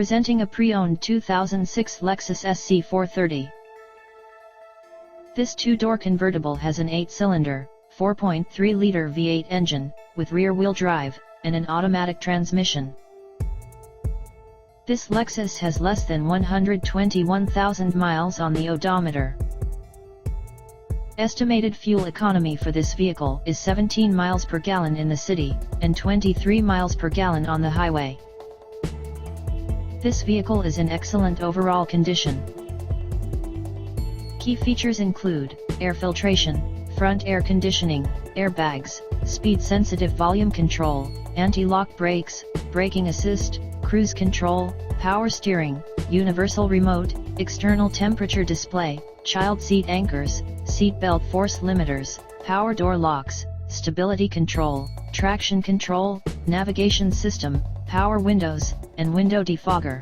Presenting a pre-owned 2006 Lexus SC 430. This two-door convertible has an 8-cylinder, 4.3-liter V8 engine, with rear-wheel drive, and an automatic transmission. This Lexus has less than 121,000 miles on the odometer. Estimated fuel economy for this vehicle is 17 miles per gallon in the city, and 23 miles per gallon on the highway. This vehicle is in excellent overall condition. Key features include air filtration, front air conditioning, airbags, speed-sensitive volume control, anti-lock brakes, braking assist, cruise control, power steering, universal remote, external temperature display, child seat anchors, seat belt force limiters, power door locks, stability control, traction control, navigation system, power windows, and window defogger.